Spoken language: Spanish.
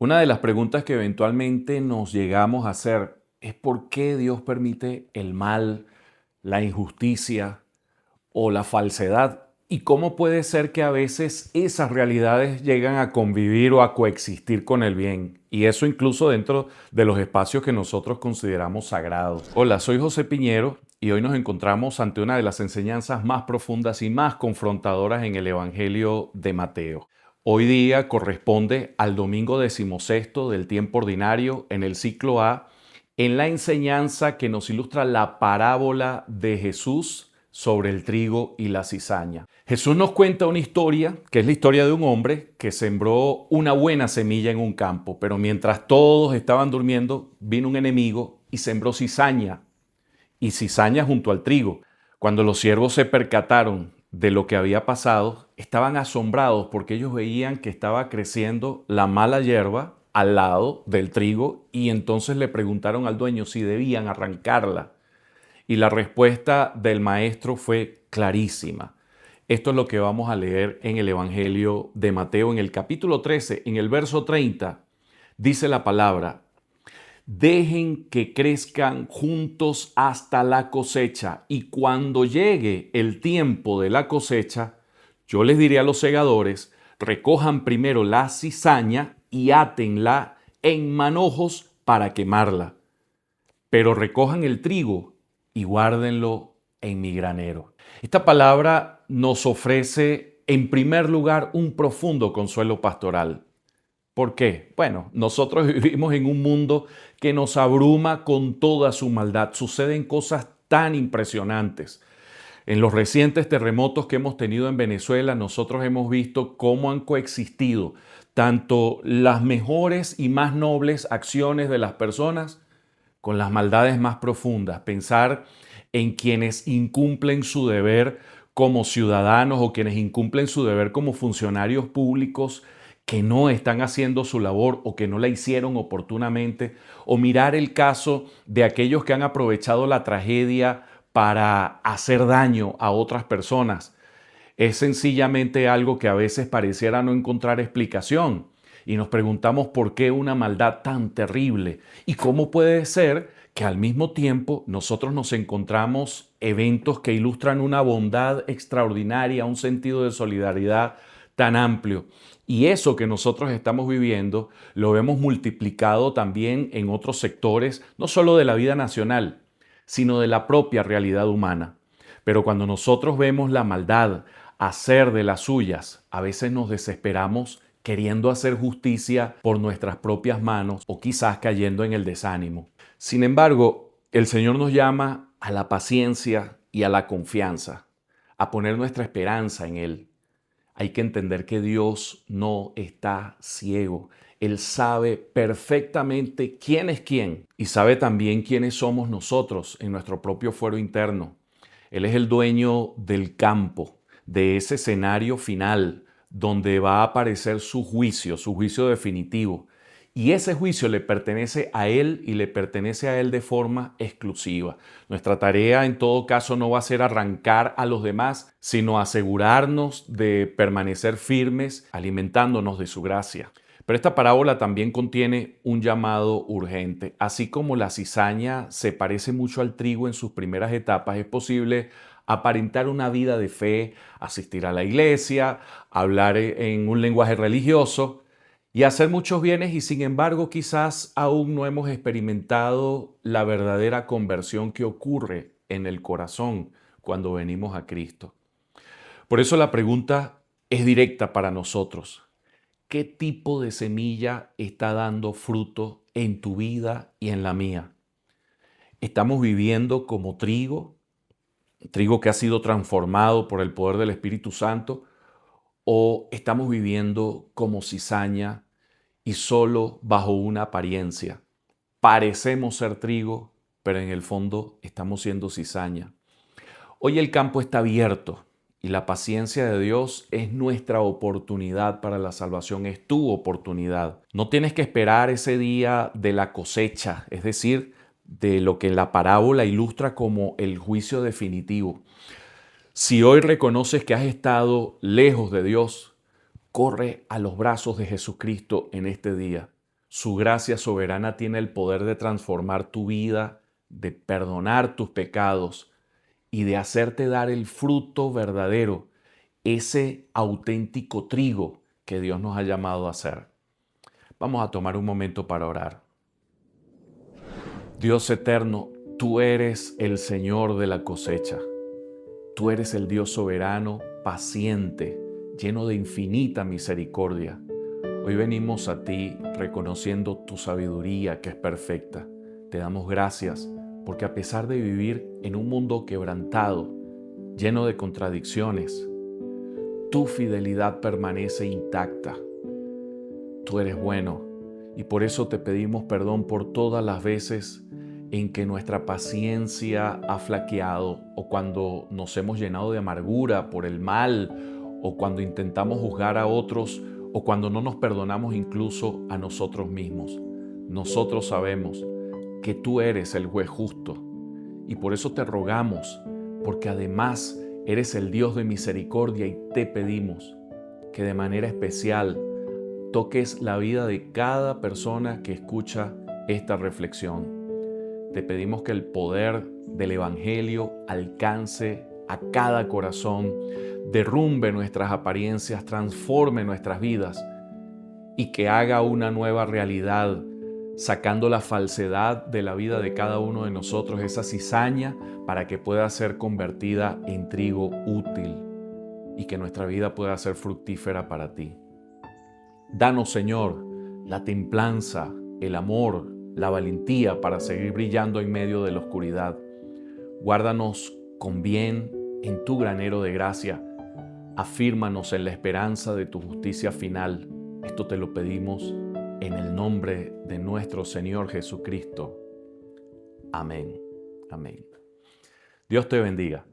Una de las preguntas que eventualmente nos llegamos a hacer es por qué Dios permite el mal, la injusticia o la falsedad y cómo puede ser que a veces esas realidades llegan a convivir o a coexistir con el bien, y eso incluso dentro de los espacios que nosotros consideramos sagrados. Hola, soy José Piñero y hoy nos encontramos ante una de las enseñanzas más profundas y más confrontadoras en el Evangelio de Mateo. Hoy día corresponde al domingo decimosexto del tiempo ordinario en el ciclo A, en la enseñanza que nos ilustra la parábola de Jesús sobre el trigo y la cizaña. Jesús nos cuenta una historia, que es la historia de un hombre que sembró una buena semilla en un campo, pero mientras todos estaban durmiendo, vino un enemigo y sembró cizaña, y cizaña junto al trigo. Cuando los siervos se percataron de lo que había pasado, estaban asombrados porque ellos veían que estaba creciendo la mala hierba al lado del trigo, y entonces le preguntaron al dueño si debían arrancarla. Y la respuesta del maestro fue clarísima. Esto es lo que vamos a leer en el Evangelio de Mateo, en el capítulo 13, en el verso 30. Dice la palabra: dejen que crezcan juntos hasta la cosecha, y cuando llegue el tiempo de la cosecha, yo les diré a los segadores: recojan primero la cizaña y átenla en manojos para quemarla, pero recojan el trigo y guárdenlo en mi granero. Esta palabra nos ofrece, en primer lugar, un profundo consuelo pastoral. ¿Por qué? Bueno, nosotros vivimos en un mundo que nos abruma con toda su maldad. Suceden cosas tan impresionantes. En los recientes terremotos que hemos tenido en Venezuela, nosotros hemos visto cómo han coexistido tanto las mejores y más nobles acciones de las personas con las maldades más profundas. Pensar en quienes incumplen su deber como ciudadanos o quienes incumplen su deber como funcionarios públicos que no están haciendo su labor o que no la hicieron oportunamente, o mirar el caso de aquellos que han aprovechado la tragedia para hacer daño a otras personas. Es sencillamente algo que a veces pareciera no encontrar explicación, y nos preguntamos por qué una maldad tan terrible y cómo puede ser que al mismo tiempo nosotros nos encontramos eventos que ilustran una bondad extraordinaria, un sentido de solidaridad tan amplio. Y eso que nosotros estamos viviendo lo vemos multiplicado también en otros sectores, no solo de la vida nacional, sino de la propia realidad humana. Pero cuando nosotros vemos la maldad hacer de las suyas, a veces nos desesperamos queriendo hacer justicia por nuestras propias manos o quizás cayendo en el desánimo. Sin embargo, el Señor nos llama a la paciencia y a la confianza, a poner nuestra esperanza en Él. Hay que entender que Dios no está ciego. Él sabe perfectamente quién es quién y sabe también quiénes somos nosotros en nuestro propio fuero interno. Él es el dueño del campo, de ese escenario final donde va a aparecer su juicio definitivo. Y ese juicio le pertenece a Él y le pertenece a Él de forma exclusiva. Nuestra tarea en todo caso no va a ser arrancar a los demás, sino asegurarnos de permanecer firmes, alimentándonos de su gracia. Pero esta parábola también contiene un llamado urgente. Así como la cizaña se parece mucho al trigo en sus primeras etapas, es posible aparentar una vida de fe, asistir a la iglesia, hablar en un lenguaje religioso y hacer muchos bienes, y sin embargo quizás aún no hemos experimentado la verdadera conversión que ocurre en el corazón cuando venimos a Cristo. Por eso la pregunta es directa para nosotros. ¿Qué tipo de semilla está dando fruto en tu vida y en la mía? ¿Estamos viviendo como trigo, trigo que ha sido transformado por el poder del Espíritu Santo, o estamos viviendo como cizaña y solo bajo una apariencia? Parecemos ser trigo, pero en el fondo estamos siendo cizaña. Hoy el campo está abierto y la paciencia de Dios es nuestra oportunidad para la salvación, es tu oportunidad. No tienes que esperar ese día de la cosecha, es decir, de lo que la parábola ilustra como el juicio definitivo. Si hoy reconoces que has estado lejos de Dios, corre a los brazos de Jesucristo en este día. Su gracia soberana tiene el poder de transformar tu vida, de perdonar tus pecados y de hacerte dar el fruto verdadero, ese auténtico trigo que Dios nos ha llamado a hacer. Vamos a tomar un momento para orar. Dios eterno, tú eres el Señor de la cosecha. Tú eres el Dios soberano, paciente, lleno de infinita misericordia. Hoy venimos a ti reconociendo tu sabiduría que es perfecta. Te damos gracias porque a pesar de vivir en un mundo quebrantado, lleno de contradicciones, tu fidelidad permanece intacta. Tú eres bueno y por eso te pedimos perdón por todas las veces en que nuestra paciencia ha flaqueado o cuando nos hemos llenado de amargura por el mal o cuando intentamos juzgar a otros o cuando no nos perdonamos incluso a nosotros mismos. Nosotros sabemos que tú eres el juez justo y por eso te rogamos, porque además eres el Dios de misericordia y te pedimos que de manera especial toques la vida de cada persona que escucha esta reflexión. Te pedimos que el poder del Evangelio alcance a cada corazón, derrumbe nuestras apariencias, transforme nuestras vidas y que haga una nueva realidad, sacando la falsedad de la vida de cada uno de nosotros, esa cizaña, para que pueda ser convertida en trigo útil y que nuestra vida pueda ser fructífera para ti. Danos, Señor, la templanza, el amor, la valentía para seguir brillando en medio de la oscuridad. Guárdanos con bien en tu granero de gracia. Afírmanos en la esperanza de tu justicia final. Esto te lo pedimos en el nombre de nuestro Señor Jesucristo. Amén. Amén. Dios te bendiga.